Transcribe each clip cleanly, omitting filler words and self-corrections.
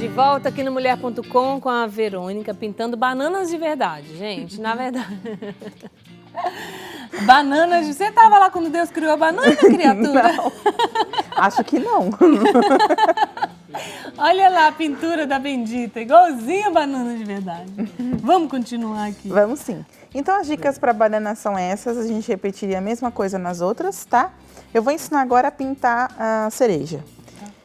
De volta aqui no Mulher.com com a Verônica pintando bananas de verdade, gente. Na verdade. Bananas. Você estava lá quando Deus criou a banana, criatura? Não, acho que não. Olha lá a pintura da bendita, igualzinha a banana de verdade. Vamos continuar aqui. Vamos sim. Então as dicas para banana são essas, a gente repetiria a mesma coisa nas outras, tá? Eu vou ensinar agora a pintar a cereja.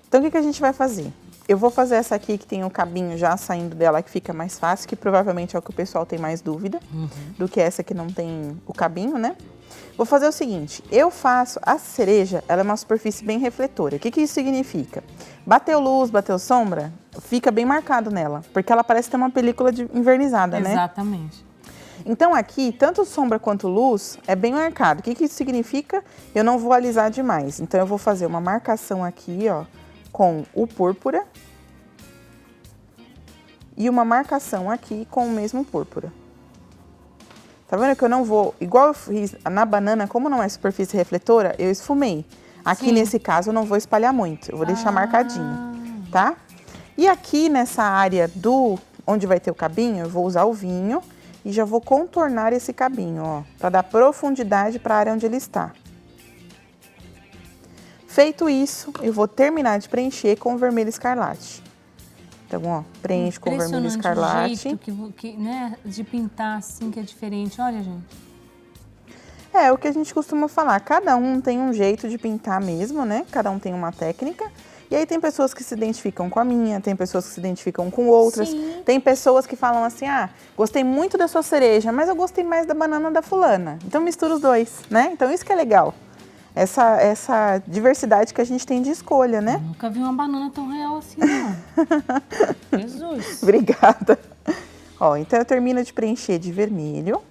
Então o que a gente vai fazer? Eu vou fazer essa aqui que tem o cabinho já saindo dela, que fica mais fácil, que provavelmente é o que o pessoal tem mais dúvida, do que essa que não tem o cabinho, né? Vou fazer o seguinte, eu faço a cereja, ela é uma superfície bem refletora. O que isso significa? Bateu luz, bateu sombra, fica bem marcado nela, porque ela parece ter uma película envernizada, né? Exatamente. Então aqui, tanto sombra quanto luz é bem marcado. O que isso significa? Eu não vou alisar demais. Então eu vou fazer uma marcação aqui, ó, com o púrpura e uma marcação aqui com o mesmo púrpura. Tá vendo que eu não vou, igual eu fiz na banana, como não é superfície refletora, eu esfumei. Aqui Sim. Nesse caso eu não vou espalhar muito, eu vou deixar marcadinho, tá? E aqui nessa área onde vai ter o cabinho, eu vou usar o vinho e já vou contornar esse cabinho, ó, para dar profundidade para a área onde ele está. Feito isso, eu vou terminar de preencher com o vermelho escarlate. Então, ó, preenche com o vermelho escarlate. O jeito né, de pintar assim que é diferente, olha, gente. É o que a gente costuma falar, cada um tem um jeito de pintar mesmo, né? Cada um tem uma técnica. E aí tem pessoas que se identificam com a minha, tem pessoas que se identificam com outras. Sim. Tem pessoas que falam assim, gostei muito da sua cereja, mas eu gostei mais da banana da fulana. Então mistura os dois, né? Então isso que é legal. Essa diversidade que a gente tem de escolha, né? Eu nunca vi uma banana tão real assim, não. Jesus. Obrigada. Ó, então eu termino de preencher de vermelho.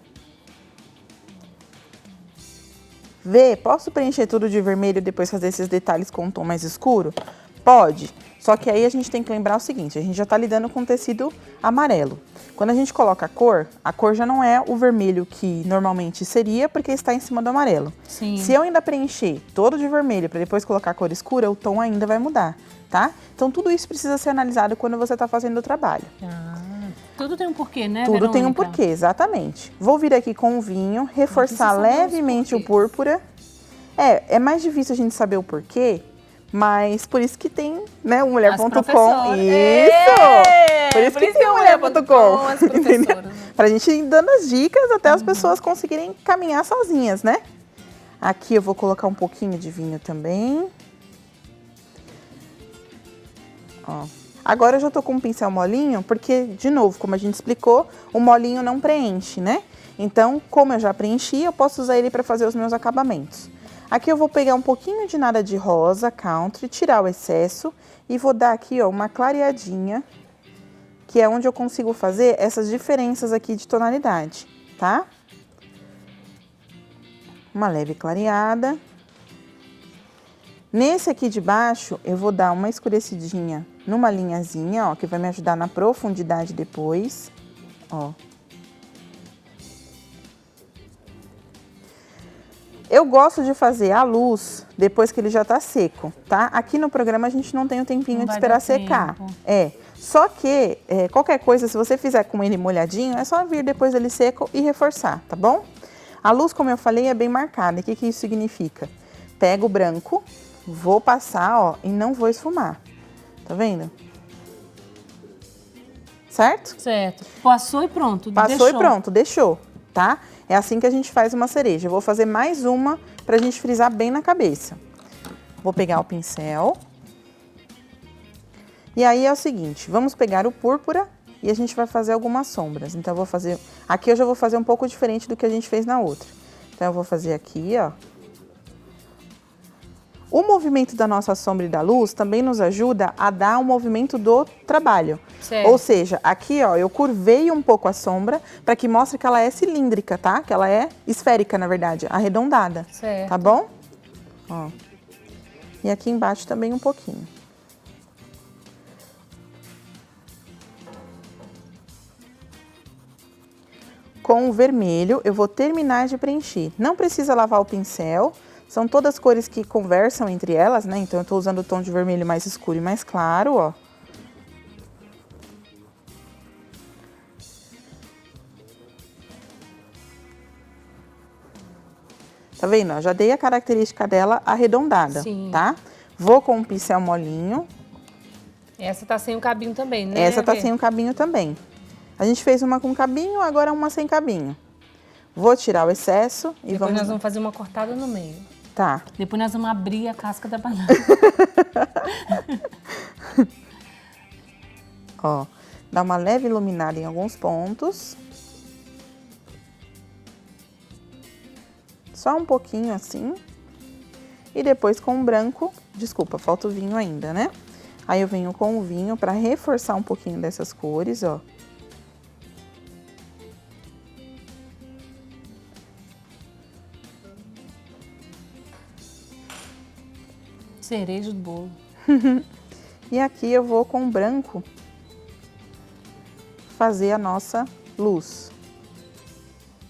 Posso preencher tudo de vermelho e depois fazer esses detalhes com um tom mais escuro? Pode. Só que aí a gente tem que lembrar o seguinte, a gente já tá lidando com tecido amarelo. Quando a gente coloca a cor já não é o vermelho que normalmente seria, porque está em cima do amarelo. Sim. Se eu ainda preencher todo de vermelho para depois colocar a cor escura, o tom ainda vai mudar, tá? Então tudo isso precisa ser analisado quando você está fazendo o trabalho. Tudo tem um porquê, né, Tudo Verônica? tem um porquê, exatamente. Vou vir aqui com o vinho, reforçar levemente o púrpura. É mais difícil a gente saber o porquê, mas por isso que tem, né, o Mulher.com. Isso! Por isso que tem o Mulher.com. As professoras, né? Pra gente ir dando as dicas até as pessoas conseguirem caminhar sozinhas, né? Aqui eu vou colocar um pouquinho de vinho também. Ó. Agora eu já tô com um pincel molinho, porque, de novo, como a gente explicou, o molinho não preenche, né? Então, como eu já preenchi, eu posso usar ele para fazer os meus acabamentos. Aqui eu vou pegar um pouquinho de nada de rosa, country, tirar o excesso e vou dar aqui, ó, uma clareadinha, que é onde eu consigo fazer essas diferenças aqui de tonalidade, tá? Uma leve clareada. Nesse aqui de baixo, eu vou dar uma escurecidinha numa linhazinha, ó, que vai me ajudar na profundidade depois, ó. Eu gosto de fazer a luz depois que ele já tá seco, tá? Aqui no programa a gente não tem o tempinho de esperar secar. Só que qualquer coisa, se você fizer com ele molhadinho, é só vir depois dele seco e reforçar, tá bom? A luz, como eu falei, é bem marcada. O que isso significa? Pego o branco, vou passar, ó, e não vou esfumar. Tá vendo? Certo? Certo. Passou e pronto. Passou e pronto, deixou, tá? É assim que a gente faz uma cereja. Eu vou fazer mais uma pra gente frisar bem na cabeça. Vou pegar o pincel. E aí é o seguinte, vamos pegar o púrpura e a gente vai fazer algumas sombras. Então eu vou fazer... Aqui eu já vou fazer um pouco diferente do que a gente fez na outra. Então eu vou fazer aqui, ó. O movimento da nossa sombra e da luz também nos ajuda a dar o movimento do trabalho. Certo. Ou seja, aqui, ó, eu curvei um pouco a sombra para que mostre que ela é cilíndrica, tá? Que ela é esférica, na verdade, arredondada. Certo. Tá bom? Ó. E aqui embaixo também um pouquinho. Com o vermelho, eu vou terminar de preencher. Não precisa lavar o pincel. São todas cores que conversam entre elas, né? Então, eu tô usando o tom de vermelho mais escuro e mais claro, ó. Tá vendo? Ó, já dei a característica dela arredondada, Sim. tá? Vou com um pincel molinho. Essa tá sem o cabinho também, né? Essa tá Vê? sem o cabinho também. A gente fez uma com cabinho, agora uma sem cabinho. Vou tirar o excesso e Depois vamos... nós vamos fazer uma cortada no meio. Tá. Depois nós vamos abrir a casca da banana. Ó, dá uma leve iluminada em alguns pontos. Só um pouquinho assim. E depois com o branco, desculpa, falta o vinho ainda, né? Aí eu venho com o vinho para reforçar um pouquinho dessas cores, ó. Cereja do bolo. E aqui eu vou com o branco fazer a nossa luz.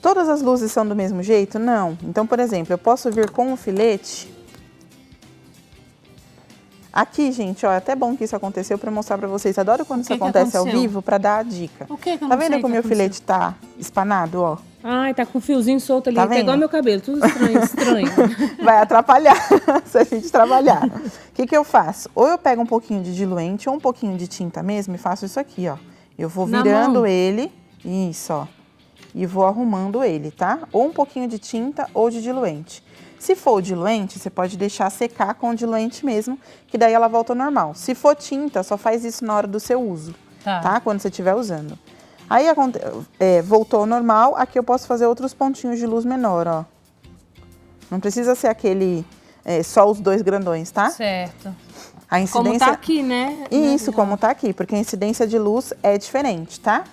Todas as luzes são do mesmo jeito? Não. Então, por exemplo, eu posso vir com um filete. Aqui, gente, ó, é até bom que isso aconteceu para mostrar para vocês. Adoro quando isso que acontece ao aconteceu? vivo para dar a dica. O que eu Tá não vendo sei que o meu aconteceu? filete tá espanado, ó? Ai, tá com um fiozinho solto ali. Tá Tá vendo? igual meu cabelo, tudo estranho, estranho. Vai atrapalhar se a gente trabalhar. O que que eu faço? Ou eu pego um pouquinho de diluente ou um pouquinho de tinta mesmo e faço isso aqui, ó. Eu vou Na virando mão? ele, isso, ó. E vou arrumando ele, tá? Ou um pouquinho de tinta ou de diluente. Se for o diluente, você pode deixar secar com o diluente mesmo, que daí ela volta ao normal. Se for tinta, só faz isso na hora do seu uso, tá? Quando você estiver usando. Aí, voltou ao normal, aqui eu posso fazer outros pontinhos de luz menor, ó. Não precisa ser aquele, só os dois grandões, tá? Certo. A incidência... Como tá aqui, né? Isso, como tá aqui, porque a incidência de luz é diferente, tá?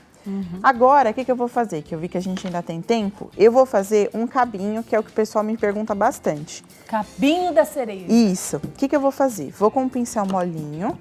Agora, o que que eu vou fazer? Que eu vi que a gente ainda tem tempo. Eu vou fazer um cabinho, que é o que o pessoal me pergunta bastante. Cabinho da cereja. Isso. O que que eu vou fazer? Vou com um pincel molinho.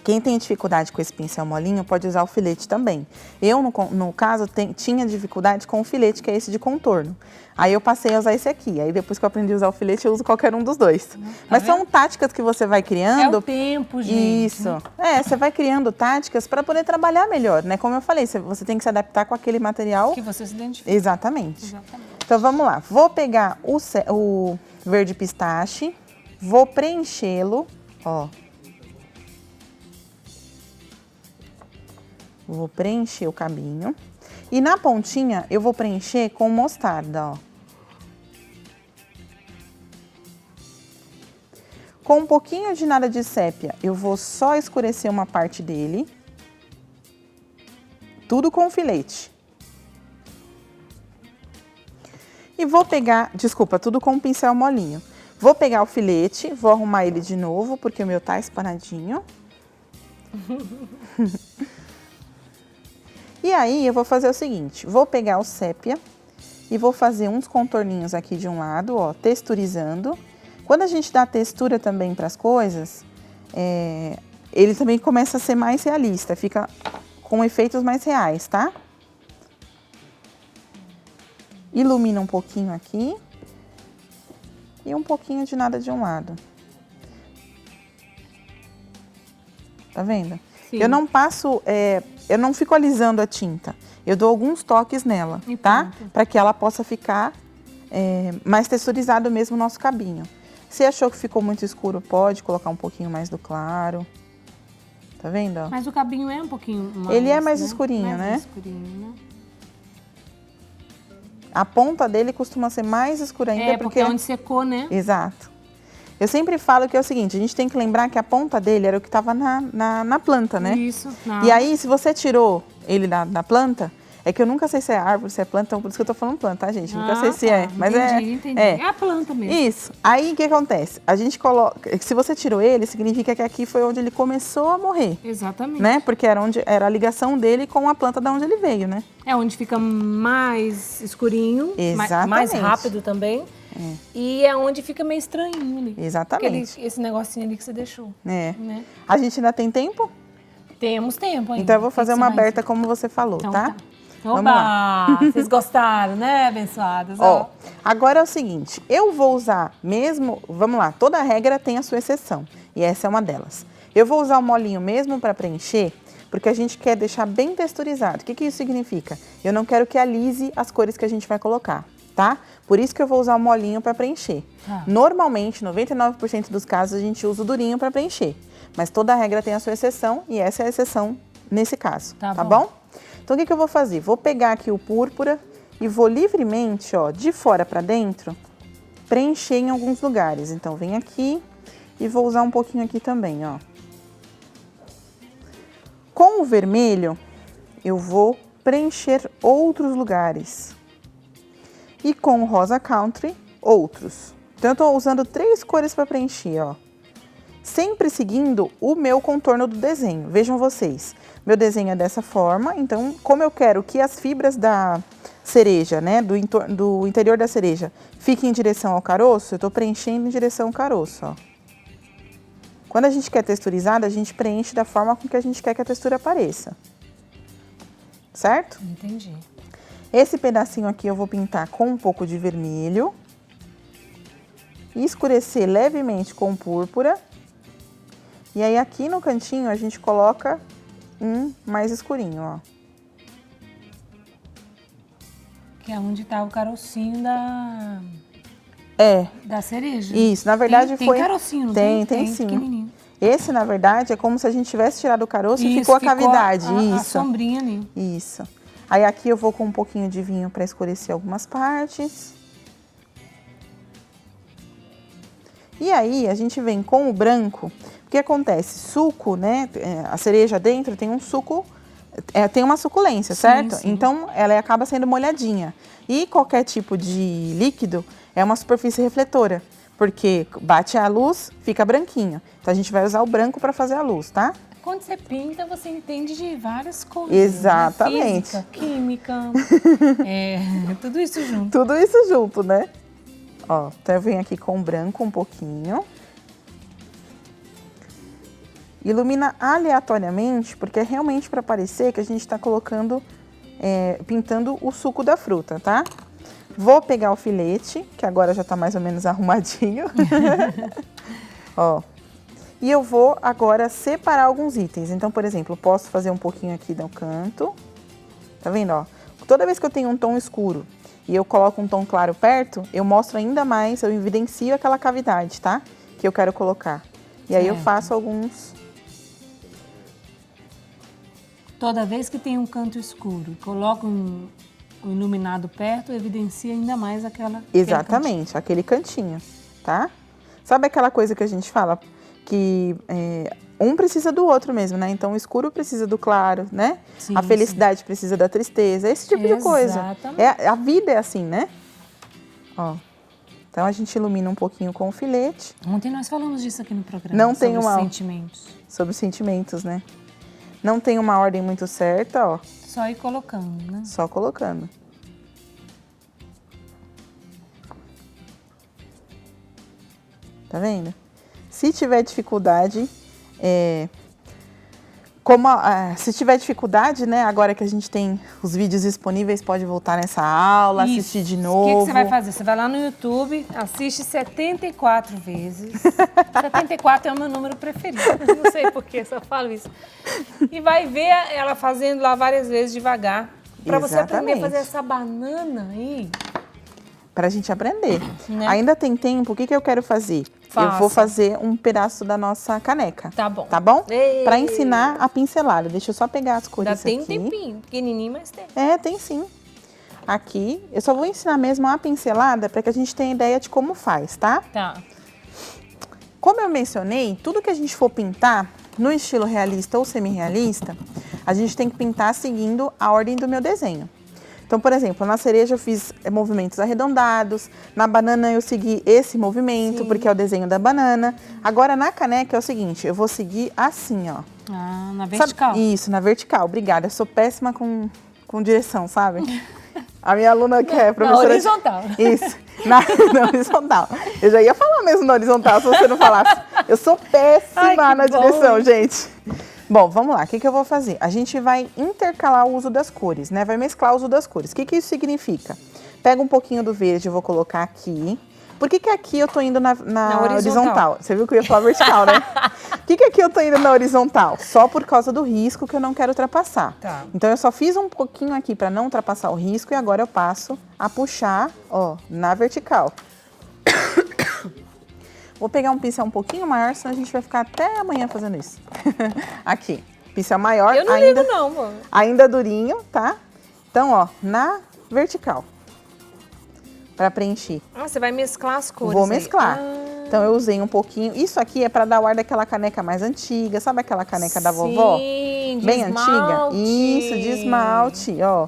Quem tem dificuldade com esse pincel molinho pode usar o filete também. Eu, no caso, tinha dificuldade com o filete, que é esse de contorno. Aí eu passei a usar esse aqui. Aí depois que eu aprendi a usar o filete, eu uso qualquer um dos dois. Mas são táticas que você vai criando. É o tempo, gente. Isso. Você vai criando táticas para poder trabalhar melhor, né? Como eu falei, você tem que se adaptar com aquele material. Que você se identifica. Exatamente. Exatamente. Então vamos lá. Vou pegar o verde pistache, vou preenchê-lo, ó. Vou preencher o cabinho. E na pontinha eu vou preencher com mostarda, ó. Com um pouquinho de nada de sépia, eu vou só escurecer uma parte dele. Tudo com filete. E vou pegar, desculpa, tudo com um pincel molinho. Vou pegar o filete, vou arrumar ele de novo, porque o meu tá espanadinho. E aí, eu vou fazer o seguinte, vou pegar o sépia e vou fazer uns contorninhos aqui de um lado, ó, texturizando. Quando a gente dá textura também para as coisas, ele também começa a ser mais realista, fica com efeitos mais reais, tá? Ilumina um pouquinho aqui e um pouquinho de nada de um lado. Tá vendo? Sim. Eu não passo, eu não fico alisando a tinta. Eu dou alguns toques nela, E tá? pronto. Para que ela possa ficar mais texturizado mesmo o nosso cabinho. Se achou que ficou muito escuro, pode colocar um pouquinho mais do claro. Tá vendo? Ó? Mas o cabinho é um pouquinho mais... Ele é mais escurinho, né? Mais escurinho, né? A ponta dele costuma ser mais escura ainda Porque é onde secou, né? Exato. Eu sempre falo que é o seguinte, a gente tem que lembrar que a ponta dele era o que estava na planta, né? Isso. E aí, se você tirou ele da planta, é que eu nunca sei se é árvore, se é planta, então por isso que eu tô falando planta, tá, gente? Nunca sei se é, mas entendi. É a planta mesmo. Isso. Aí, o que acontece? A gente coloca... Se você tirou ele, significa que aqui foi onde ele começou a morrer, Exatamente. né? Porque era a ligação dele com a planta da onde ele veio, né? É onde fica mais escurinho. Exatamente. Mais rápido também. E é onde fica meio estranhinho ali. Exatamente. Esse negocinho ali que você deixou. É. Né? A gente ainda tem tempo? Temos tempo ainda. Então eu vou fazer uma você vai aberta como você falou, Então tá? Oba! Vamos lá. Vocês gostaram, né, abençoadas? Ó, agora é o seguinte, eu vou usar mesmo, vamos lá, toda regra tem a sua exceção, e essa é uma delas. Eu vou usar o molinho mesmo para preencher, porque a gente quer deixar bem texturizado. O que que isso significa? Eu não quero que alise as cores que a gente vai colocar, tá? Por isso que eu vou usar o molinho para preencher. Tá. Normalmente, 99% dos casos, a gente usa o durinho para preencher. Mas toda regra tem a sua exceção e essa é a exceção nesse caso, tá bom? Então, o que eu vou fazer? Vou pegar aqui o púrpura e vou livremente, ó, de fora para dentro, preencher em alguns lugares. Então, vem aqui e vou usar um pouquinho aqui também, ó. Com o vermelho, eu vou preencher outros lugares. E com o rosa country, outros. Então, eu tô usando 3 cores para preencher, ó. Sempre seguindo o meu contorno do desenho. Vejam vocês, meu desenho é dessa forma, então, como eu quero que as fibras da cereja, né, do interior da cereja, fiquem em direção ao caroço, eu tô preenchendo em direção ao caroço, ó. Quando a gente quer texturizada, a gente preenche da forma com que a gente quer que a textura apareça. Certo? Entendi. Esse pedacinho aqui eu vou pintar com um pouco de vermelho. E escurecer levemente com púrpura. E aí aqui no cantinho a gente coloca um mais escurinho, ó. Que é onde tá o carocinho da cereja. Isso, na verdade tem foi... carocinho, não tem? Tem Sim. pequenininho. Esse, na verdade, é como se a gente tivesse tirado o caroço e ficou a cavidade. A Isso. sombrinha ali. Isso. Aí aqui eu vou com um pouquinho de vinho para escurecer algumas partes. E aí a gente vem com o branco. O que acontece? Suco, né? A cereja dentro tem um suco, tem uma suculência, certo? Sim. Então ela acaba sendo molhadinha. E qualquer tipo de líquido é uma superfície refletora, porque bate a luz, fica branquinho. Então a gente vai usar o branco para fazer a luz, tá? Quando você pinta, você entende de várias coisas. Exatamente. Né? Física, química, tudo isso junto. Tudo isso junto, né? Ó, então eu venho aqui com o branco um pouquinho. Ilumina aleatoriamente, porque é realmente para parecer que a gente está colocando, pintando o suco da fruta, tá? Vou pegar o filete, que agora já tá mais ou menos arrumadinho. Ó. E eu vou agora separar alguns itens. Então, por exemplo, posso fazer um pouquinho aqui no canto. Tá vendo, ó? Toda vez que eu tenho um tom escuro e eu coloco um tom claro perto, eu mostro ainda mais, eu evidencio aquela cavidade, tá? Que eu quero colocar. E aí eu faço alguns... Toda vez que tem um canto escuro, coloca um iluminado perto, evidencia ainda mais aquela... Exatamente, aquele cantinho, tá? Sabe aquela coisa que a gente fala que um precisa do outro mesmo, né? Então o escuro precisa do claro, né? Sim, a felicidade precisa da tristeza, esse tipo de coisa. Exatamente. A vida é assim, né? Ó. Então a gente ilumina um pouquinho com o filete. Ontem nós falamos disso aqui no programa. Não tem sobre uma... sentimentos. Sobre sentimentos, né? Não tem uma ordem muito certa, ó. Só ir colocando, né? Só colocando. Tá vendo? Se tiver dificuldade, se tiver dificuldade, né? Agora que a gente tem os vídeos disponíveis, pode voltar nessa aula, assistir de novo. O que você vai fazer? Você vai lá no YouTube, assiste 74 vezes. 74 é o meu número preferido. Não sei por que, só falo isso. E vai ver ela fazendo lá várias vezes devagar. Pra você aprender a fazer essa banana aí. Pra gente aprender. Né? Ainda tem tempo, o que eu quero fazer? Faça. Eu vou fazer um pedaço da nossa caneca. Tá bom. Tá bom? Ei. Pra ensinar a pincelada. Deixa eu só pegar as cores Ainda tem um aqui. tempinho, pequenininho, mas tem. Tem sim. Aqui, eu só vou ensinar mesmo a pincelada para que a gente tenha ideia de como faz, tá? Tá. Como eu mencionei, tudo que a gente for pintar no estilo realista ou semi-realista, a gente tem que pintar seguindo a ordem do meu desenho. Então, por exemplo, na cereja eu fiz movimentos arredondados, na banana eu segui esse movimento, porque é o desenho da banana. Agora, na caneca é o seguinte, eu vou seguir assim, ó. Ah, na vertical. Isso, na vertical. Obrigada, eu sou péssima com direção, sabe? A minha aluna que é professora... Na horizontal. Isso, na horizontal. Eu já ia falar mesmo na horizontal, se você não falasse. Eu sou péssima na direção, gente. Bom, vamos lá. O que eu vou fazer? A gente vai intercalar o uso das cores, né? Vai mesclar o uso das cores. O que isso significa? Pega um pouquinho do verde, eu vou colocar aqui. Por que aqui eu tô indo na horizontal? horizontal? Você viu que eu ia falar vertical, né? Por que aqui eu tô indo na horizontal? Só por causa do risco que eu não quero ultrapassar. Tá. Então, eu só fiz um pouquinho aqui para não ultrapassar o risco e agora eu passo a puxar, ó, na vertical. Vou pegar um pincel um pouquinho maior, senão a gente vai ficar até amanhã fazendo isso. Aqui, pincel maior. Eu não ainda, ligo não, amor. Ainda durinho, tá? Então, ó, na vertical. Pra preencher. Ah, você vai mesclar as cores. Vou aí. mesclar. Então, eu usei um pouquinho. Isso aqui é pra dar o ar daquela caneca mais antiga. Sabe aquela caneca da vovó? Sim, de Bem esmalte. antiga? Isso, de esmalte, ó.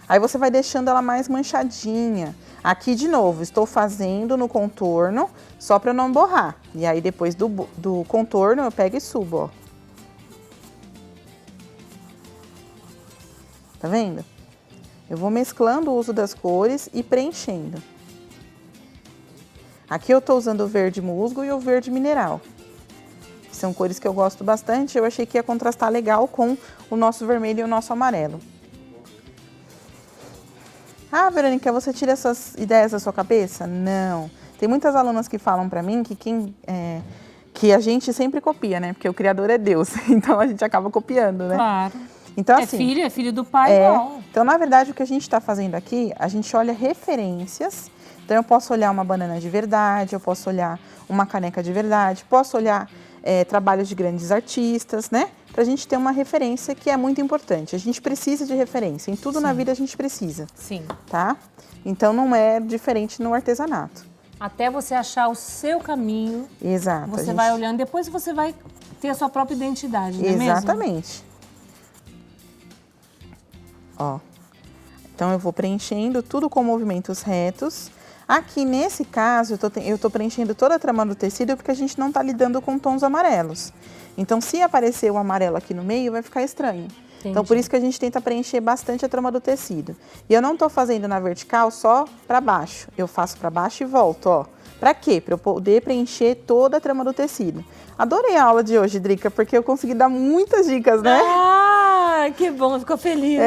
Aí você vai deixando ela mais manchadinha. Aqui, de novo, estou fazendo no contorno, só pra eu não borrar. E aí, depois do contorno, eu pego e subo, ó. Tá vendo? Eu vou mesclando o uso das cores e preenchendo. Aqui eu tô usando o verde musgo e o verde mineral. São cores que eu gosto bastante, eu achei que ia contrastar legal com o nosso vermelho e o nosso amarelo. Ah, Verônica, você tira essas ideias da sua cabeça? Não. Tem muitas alunas que falam pra mim que a gente sempre copia, né? Porque o criador é Deus, então a gente acaba copiando, né? Claro. Então, assim, É filho do pai, igual. então, na verdade, o que a gente está fazendo aqui, a gente olha referências. Então, eu posso olhar uma banana de verdade, eu posso olhar uma caneca de verdade, posso olhar trabalhos de grandes artistas, né? Pra gente ter uma referência que é muito importante. A gente precisa de referência. Em tudo na vida a gente precisa. Sim. Tá? Então, não é diferente no artesanato. Até você achar o seu caminho. Exato. Você vai olhando, depois você vai ter a sua própria identidade, não é mesmo? Exatamente. Ó, então eu vou preenchendo tudo com movimentos retos. Aqui nesse caso, eu tô preenchendo toda a trama do tecido porque a gente não tá lidando com tons amarelos. Então, se aparecer o amarelo aqui no meio, vai ficar estranho. Entendi. Então, por isso que a gente tenta preencher bastante a trama do tecido. E eu não tô fazendo na vertical só pra baixo. Eu faço pra baixo e volto, ó. Pra quê? Pra eu poder preencher toda a trama do tecido. Adorei a aula de hoje, Drica, porque eu consegui dar muitas dicas, né? Ah, que bom, ficou feliz.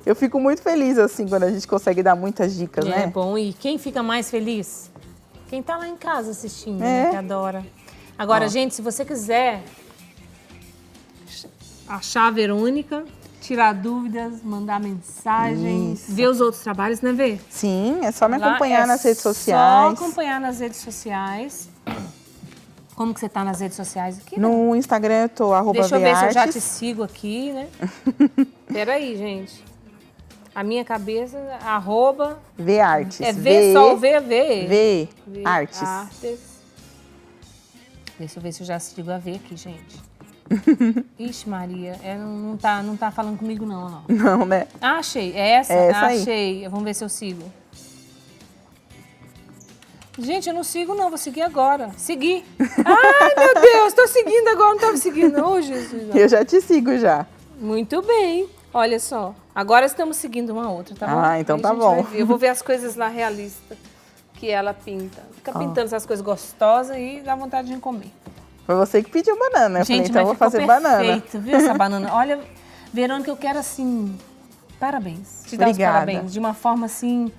Eu fico muito feliz, assim, quando a gente consegue dar muitas dicas, né? É bom, e quem fica mais feliz? Quem tá lá em casa assistindo, né, que adora. Agora, gente, se você quiser achar a Verônica, tirar dúvidas, mandar mensagens, ver os outros trabalhos, né, Vê? Sim, é só me Lá acompanhar é nas redes Só sociais. acompanhar nas redes sociais. Como que você tá nas redes sociais aqui? No Instagram eu tô Deixa eu ver se eu já te @vartes. sigo aqui, né? Peraí, gente. A minha cabeça, @. Vartes. É V, só o V é V. V. Artes. Deixa eu ver se eu já sigo a V aqui, gente. Ixi, Maria, não tá falando comigo não, ó. Não, né? Ah, achei. É essa? É essa aí. Achei. Vamos ver se eu sigo. Gente, eu não sigo não, vou seguir agora. Segui. Ai, meu Deus, tô seguindo agora, não tava seguindo não, Jesus. Eu já te sigo já. Muito bem. Olha só, agora estamos seguindo uma outra, tá bom? Ah, então Aí tá a gente bom. vai ver. Eu vou ver as coisas lá realistas que ela pinta. Fica pintando essas coisas gostosas e dá vontade de comer. Foi você que pediu banana. Eu falei, então eu vou ficou fazer banana. perfeito, viu, essa banana? Olha, Verônica, eu quero assim, parabéns. Te dar os Obrigada. parabéns de uma forma assim,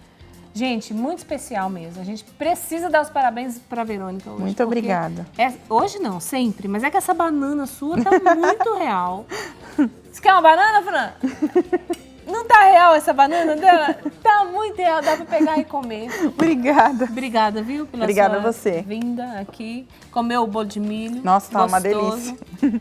gente, muito especial mesmo. A gente precisa dar os parabéns pra Verônica hoje. Muito porque obrigada. hoje não, sempre, mas é que essa banana sua tá muito real. Você quer uma banana, Fran? Não tá real essa banana dela? Tá muito real, dá pra pegar e comer. Obrigada. Obrigada, viu, pela Obrigada sua a você. vinda aqui. Comer o bolo de milho. Nossa, tá uma gostoso. delícia.